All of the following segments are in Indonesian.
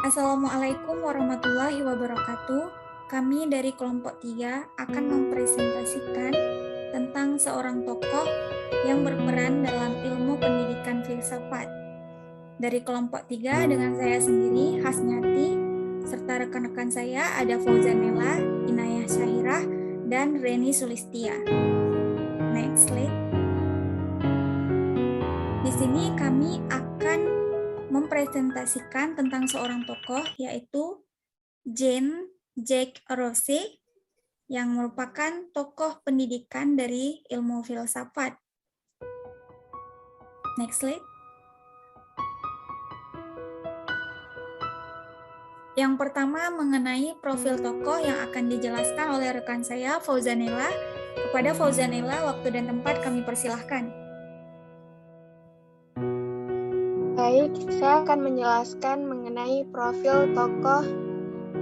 Assalamualaikum warahmatullahi wabarakatuh. Kami dari kelompok 3 akan mempresentasikan tentang seorang tokoh yang berperan dalam ilmu pendidikan filsafat. Dari kelompok 3 dengan saya sendiri, Hasnyati, serta rekan-rekan saya ada Fauzanela, Inayah Syahirah, dan Reni Sulistia. Next slide. Di sini kami akan mempresentasikan tentang seorang tokoh yaitu Jean-Jacques Rousseau yang merupakan tokoh pendidikan dari ilmu filsafat. Next slide. Yang pertama mengenai profil tokoh yang akan dijelaskan oleh rekan saya Fauzanela. Kepada Fauzanela, waktu dan tempat kami persilahkan. Baik, saya akan menjelaskan mengenai profil tokoh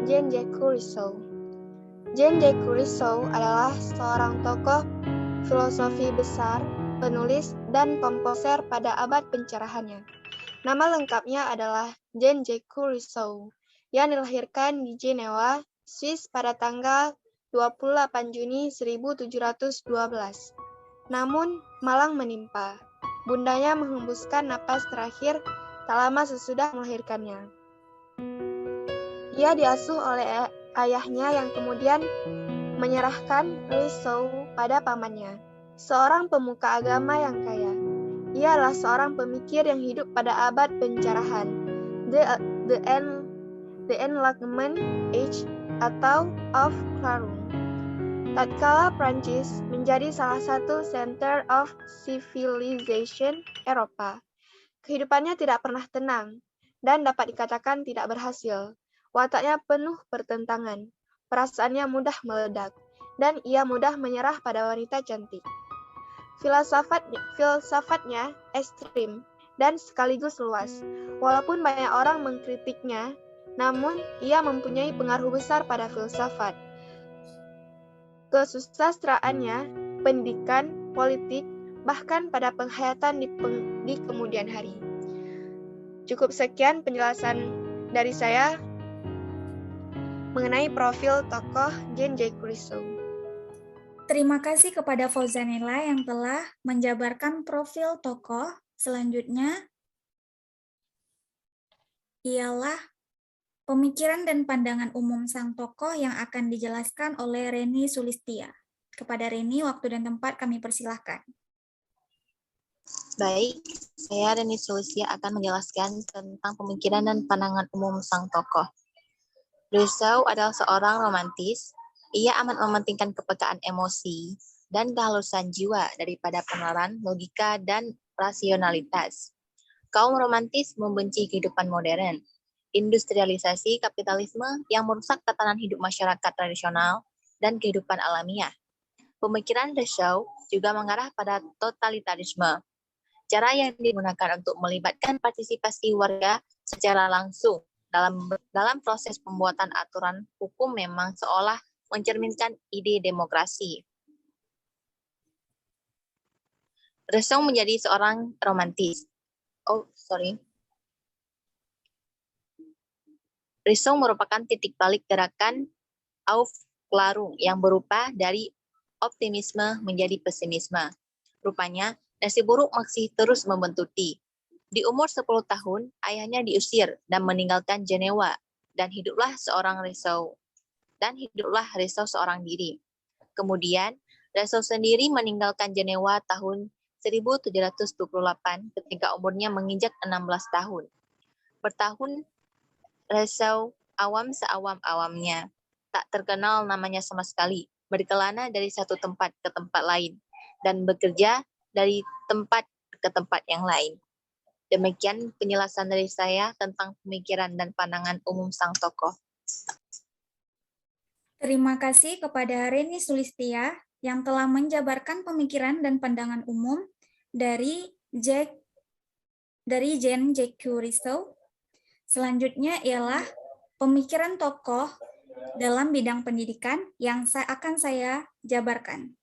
Jean-Jacques Rousseau. Jean-Jacques Rousseau adalah seorang tokoh filosofi besar, penulis, dan komposer pada abad pencerahannya. Nama lengkapnya adalah Jean-Jacques Rousseau, yang dilahirkan di Jenewa, Swiss pada tanggal 28 Juni 1712. Namun, malang menimpa. Bundanya menghembuskan napas terakhir tak lama sesudah melahirkannya. Ia diasuh oleh ayahnya yang kemudian menyerahkan Rousseau pada pamannya, seorang pemuka agama yang kaya. Ia adalah seorang pemikir yang hidup pada abad pencerahan, the Enlightenment Age atau of Clarung. Tatkala Prancis menjadi salah satu center of civilization Eropa, kehidupannya tidak pernah tenang dan dapat dikatakan tidak berhasil. Wataknya penuh pertentangan, perasaannya mudah meledak, dan ia mudah menyerah pada wanita cantik. Filsafatnya ekstrim dan sekaligus luas. Walaupun banyak orang mengkritiknya, namun ia mempunyai pengaruh besar pada filsafat. Kesusastraannya, pendidikan, politik, bahkan pada penghayatan di kemudian hari. Cukup sekian penjelasan dari saya mengenai profil tokoh Jean-Jacques Rousseau. Terima kasih kepada Fauzanela yang telah menjabarkan profil tokoh. Selanjutnya ialah pemikiran dan pandangan umum sang tokoh yang akan dijelaskan oleh Reni Sulistia. Kepada Reni, waktu dan tempat kami persilahkan. Baik, saya Reni Sulistia akan menjelaskan tentang pemikiran dan pandangan umum sang tokoh. Rousseau adalah seorang romantis. Ia amat mementingkan kepekaan emosi dan kehalusan jiwa daripada penalaran, logika, dan rasionalitas. Kaum romantis membenci kehidupan modern, industrialisasi kapitalisme yang merusak tatanan hidup masyarakat tradisional dan kehidupan alamiah. Pemikiran Rousseau juga mengarah pada totalitarisme. Cara yang digunakan untuk melibatkan partisipasi warga secara langsung dalam proses pembuatan aturan hukum memang seolah mencerminkan ide demokrasi. Rousseau menjadi seorang romantis. Rousseau merupakan titik balik gerakan Aufklärung yang berupa dari optimisme menjadi pesimisme. Rupanya, nasib buruk masih terus membuntuti. Di umur 10 tahun, ayahnya diusir dan meninggalkan Jenewa, dan hiduplah Rousseau seorang diri. Kemudian, Rousseau sendiri meninggalkan Jenewa tahun 1728 ketika umurnya menginjak 16 tahun. Bertahun Rousseau awam seawam-awamnya, tak terkenal namanya sama sekali, berkelana dari satu tempat ke tempat lain, dan bekerja dari tempat ke tempat yang lain. Demikian penjelasan dari saya tentang pemikiran dan pandangan umum sang tokoh. Terima kasih kepada Reni Sulistia yang telah menjabarkan pemikiran dan pandangan umum dari Jean-Jacques Rousseau. Selanjutnya ialah pemikiran tokoh dalam bidang pendidikan yang akan saya jabarkan.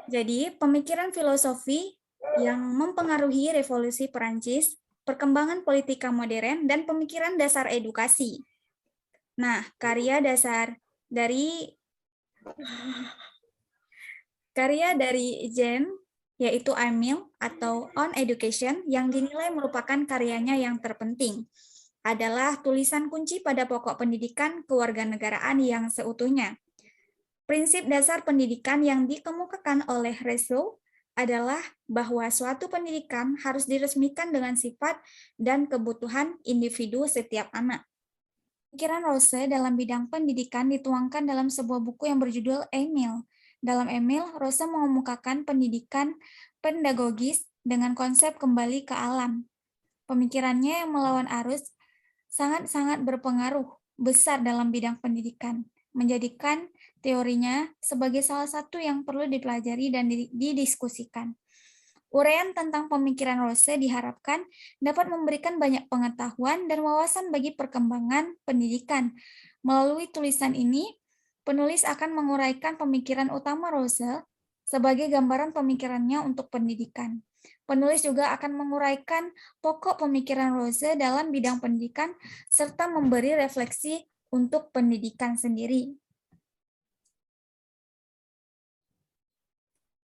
Jadi, pemikiran filosofi yang mempengaruhi revolusi Perancis perkembangan politika modern, dan pemikiran dasar edukasi. Nah, karya dari Jen, yaitu Emil atau On Education, yang dinilai merupakan karyanya yang terpenting, adalah tulisan kunci pada pokok pendidikan kewarganegaraan yang seutuhnya. Prinsip dasar pendidikan yang dikemukakan oleh Rousseau adalah bahwa suatu pendidikan harus diresmikan dengan sifat dan kebutuhan individu setiap anak. Pikiran Rousseau dalam bidang pendidikan dituangkan dalam sebuah buku yang berjudul Emil. Dalam Emil, Rousseau mengemukakan pendidikan pedagogis dengan konsep kembali ke alam. Pemikirannya yang melawan arus sangat-sangat berpengaruh besar dalam bidang pendidikan, menjadikan teorinya sebagai salah satu yang perlu dipelajari dan didiskusikan. Uraian tentang pemikiran Rousseau diharapkan dapat memberikan banyak pengetahuan dan wawasan bagi perkembangan pendidikan. Melalui tulisan ini, penulis akan menguraikan pemikiran utama Rousseau sebagai gambaran pemikirannya untuk pendidikan. Penulis juga akan menguraikan pokok pemikiran Rousseau dalam bidang pendidikan serta memberi refleksi untuk pendidikan sendiri.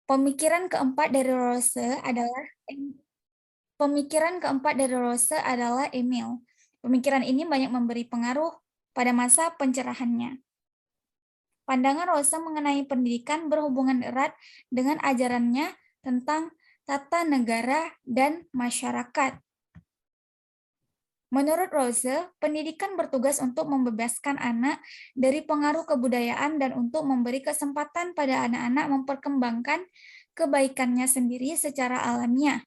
Pemikiran keempat dari Rousseau adalah Emil. Pemikiran ini banyak memberi pengaruh pada masa pencerahannya. Pandangan Rousseau mengenai pendidikan berhubungan erat dengan ajarannya tentang tata negara dan masyarakat. Menurut Rousseau, pendidikan bertugas untuk membebaskan anak dari pengaruh kebudayaan dan untuk memberi kesempatan pada anak-anak memperkembangkan kebaikannya sendiri secara alamiah.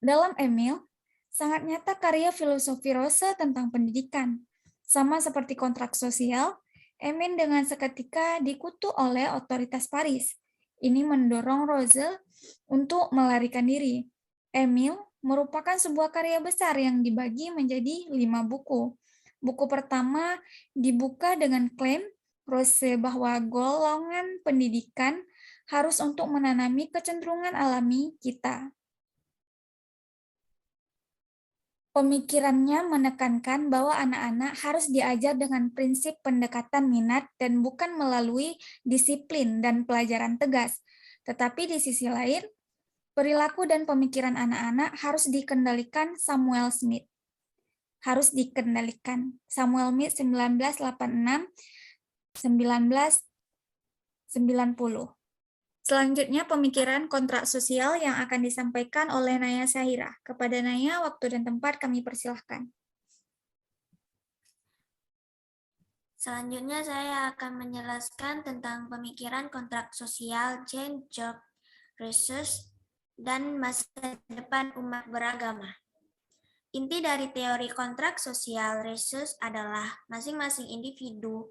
Dalam Emil, sangat nyata karya filosofi Rousseau tentang pendidikan. Sama seperti kontrak sosial, Emil dengan seketika dikutuk oleh otoritas Paris. Ini mendorong Rousseau untuk melarikan diri. Emil merupakan sebuah karya besar yang dibagi menjadi 5 buku. Buku pertama dibuka dengan klaim Rousseau bahwa golongan pendidikan harus untuk menanami kecenderungan alami kita. Pemikirannya menekankan bahwa anak-anak harus diajar dengan prinsip pendekatan minat dan bukan melalui disiplin dan pelajaran tegas. Tetapi di sisi lain, perilaku dan pemikiran anak-anak harus dikendalikan Samuel Smith. Samuel Smith 1986-1990. Selanjutnya pemikiran kontrak sosial yang akan disampaikan oleh Naya Syahira. Kepada Naya, waktu dan tempat kami persilahkan. Selanjutnya saya akan menjelaskan tentang pemikiran kontrak sosial Jean-Jacques Rousseau dan masa depan umat beragama. Inti dari teori kontrak sosial Rousseau adalah masing-masing individu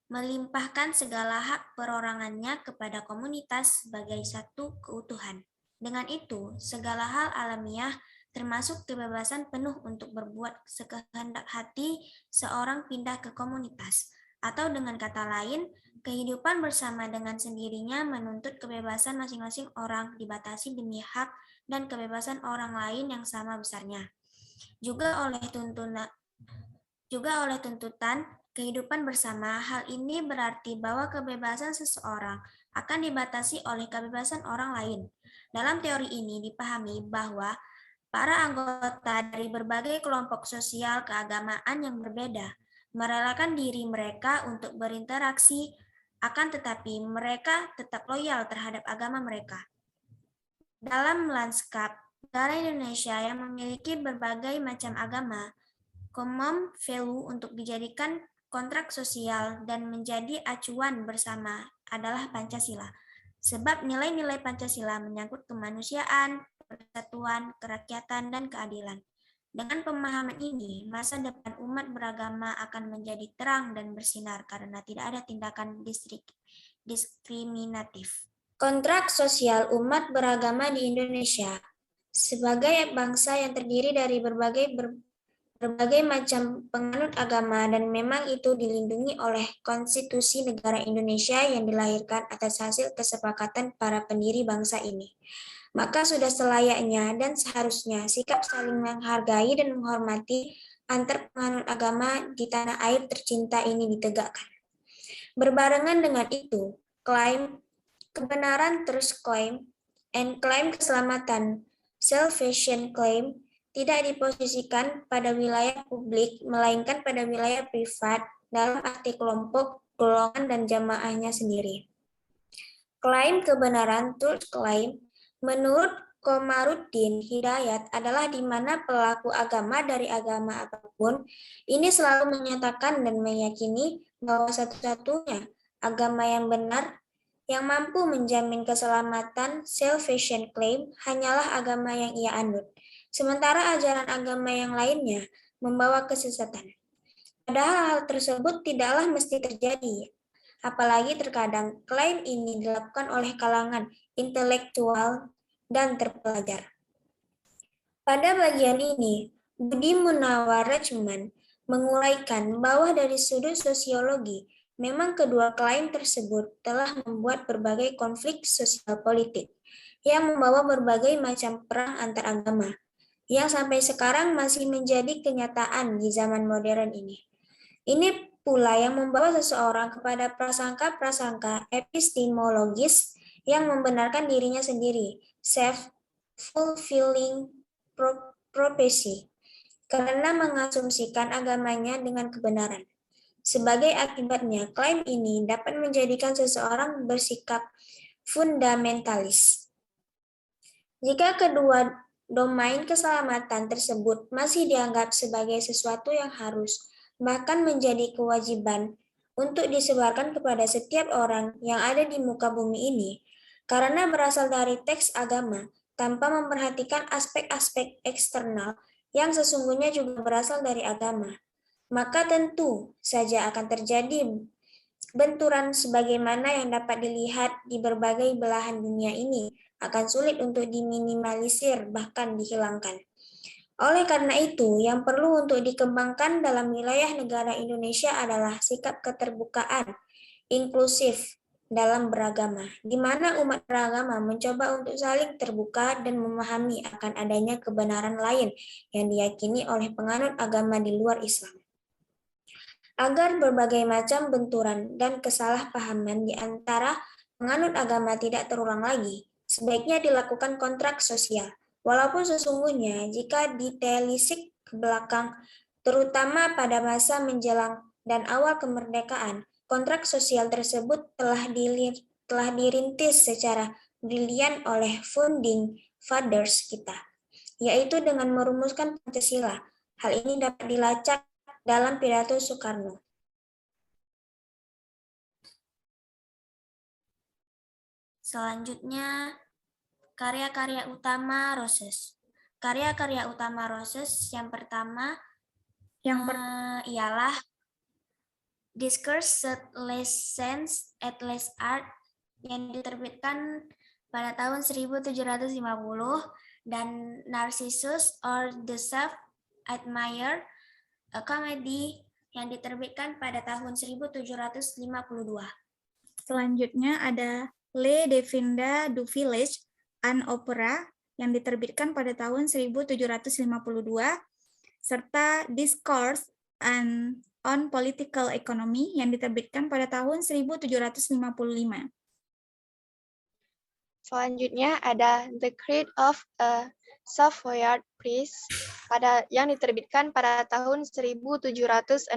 melimpahkan segala hak perorangannya kepada komunitas sebagai satu keutuhan. Dengan itu, segala hal alamiah termasuk kebebasan penuh untuk berbuat sekehendak hati seorang pindah ke komunitas. Atau dengan kata lain, kehidupan bersama dengan sendirinya menuntut kebebasan masing-masing orang dibatasi demi hak dan kebebasan orang lain yang sama besarnya. Juga oleh tuntutan kehidupan bersama, hal ini berarti bahwa kebebasan seseorang akan dibatasi oleh kebebasan orang lain. Dalam teori ini dipahami bahwa para anggota dari berbagai kelompok sosial keagamaan yang berbeda merelakan diri mereka untuk berinteraksi, akan tetapi mereka tetap loyal terhadap agama mereka. Dalam lanskap negara Indonesia yang memiliki berbagai macam agama, common value untuk dijadikan kontrak sosial dan menjadi acuan bersama adalah Pancasila. Sebab nilai-nilai Pancasila menyangkut kemanusiaan, persatuan, kerakyatan, dan keadilan. Dengan pemahaman ini, masa depan umat beragama akan menjadi terang dan bersinar karena tidak ada tindakan diskriminatif. Kontrak sosial umat beragama di Indonesia. Sebagai bangsa yang terdiri dari berbagai macam penganut agama dan memang itu dilindungi oleh konstitusi negara Indonesia yang dilahirkan atas hasil kesepakatan para pendiri bangsa ini. Maka sudah selayaknya dan seharusnya sikap saling menghargai dan menghormati antar penganut agama di tanah air tercinta ini ditegakkan. Berbarengan dengan itu, klaim kebenaran terus claim and klaim keselamatan salvation claim tidak diposisikan pada wilayah publik, melainkan pada wilayah privat dalam arti kelompok, golongan, dan jamaahnya sendiri. Klaim kebenaran truth claim menurut Komaruddin Hidayat adalah di mana pelaku agama dari agama apapun ini selalu menyatakan dan meyakini bahwa satu-satunya agama yang benar yang mampu menjamin keselamatan salvation claim hanyalah agama yang ia anut. Sementara ajaran agama yang lainnya membawa kesesatan. Padahal hal tersebut tidaklah mesti terjadi. Apalagi terkadang klaim ini dilakukan oleh kalangan intelektual dan terpelajar. Pada bagian ini, Budi Munawar Rachman menguraikan bahwa dari sudut sosiologi, memang kedua klaim tersebut telah membuat berbagai konflik sosial politik yang membawa berbagai macam perang antar agama, yang sampai sekarang masih menjadi kenyataan di zaman modern ini. Ini pula yang membawa seseorang kepada prasangka-prasangka epistemologis yang membenarkan dirinya sendiri, self-fulfilling prophecy, karena mengasumsikan agamanya dengan kebenaran. Sebagai akibatnya, klaim ini dapat menjadikan seseorang bersikap fundamentalis. Jika kedua domain keselamatan tersebut masih dianggap sebagai sesuatu yang harus, bahkan menjadi kewajiban untuk disebarkan kepada setiap orang yang ada di muka bumi ini, karena berasal dari teks agama, tanpa memperhatikan aspek-aspek eksternal yang sesungguhnya juga berasal dari agama, maka tentu saja akan terjadi benturan sebagaimana yang dapat dilihat di berbagai belahan dunia ini akan sulit untuk diminimalisir bahkan dihilangkan. Oleh karena itu, yang perlu untuk dikembangkan dalam wilayah negara Indonesia adalah sikap keterbukaan, inklusif dalam beragama, di mana umat beragama mencoba untuk saling terbuka dan memahami akan adanya kebenaran lain yang diyakini oleh penganut agama di luar Islam. Agar berbagai macam benturan dan kesalahpahaman di antara penganut agama tidak terulang lagi, sebaiknya dilakukan kontrak sosial. Walaupun sesungguhnya jika ditelisik ke belakang, terutama pada masa menjelang dan awal kemerdekaan, kontrak sosial tersebut telah dirintis secara brilian oleh founding fathers kita, yaitu dengan merumuskan Pancasila. Hal ini dapat dilacak dalam pidato Soekarno. Selanjutnya, karya-karya utama Roses. Karya-karya utama Roses yang pertama ialah Discourse at Lessons at Less Art yang diterbitkan pada tahun 1750 dan Narcissus or the Self-Admirer, a Comedy yang diterbitkan pada tahun 1752. Selanjutnya ada Le Devenda du Village, an Opera yang diterbitkan pada tahun 1752, serta Discourse on Political Economy yang diterbitkan pada tahun 1755. Selanjutnya ada The Creed of a Savoyard Priest yang diterbitkan pada tahun 1762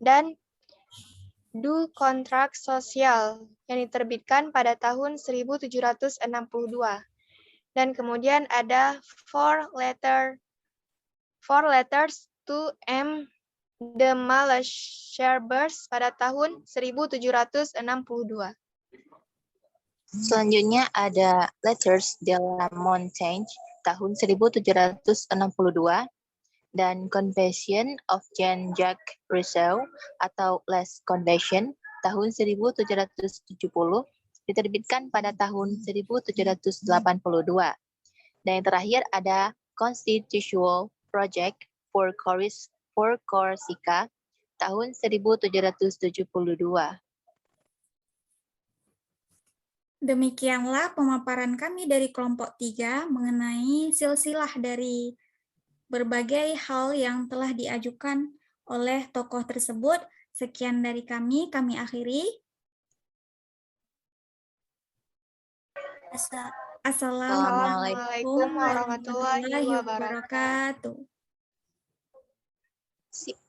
dan Du Contract Social yang diterbitkan pada tahun 1762. Dan kemudian ada Four Letters to M. de Malesherbes pada tahun 1762. Selanjutnya ada Letters de la Montaigne tahun 1762 dan Confession of Jean-Jacques Rousseau atau Les Confessions tahun 1770 diterbitkan pada tahun 1782. Dan yang terakhir ada Constitutional Project for Corsica tahun 1772. Demikianlah pemaparan kami dari kelompok 3 mengenai silsilah dari berbagai hal yang telah diajukan oleh tokoh tersebut. Sekian dari kami akhiri. Assalamualaikum warahmatullahi wabarakatuh. Sip.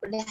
Udah.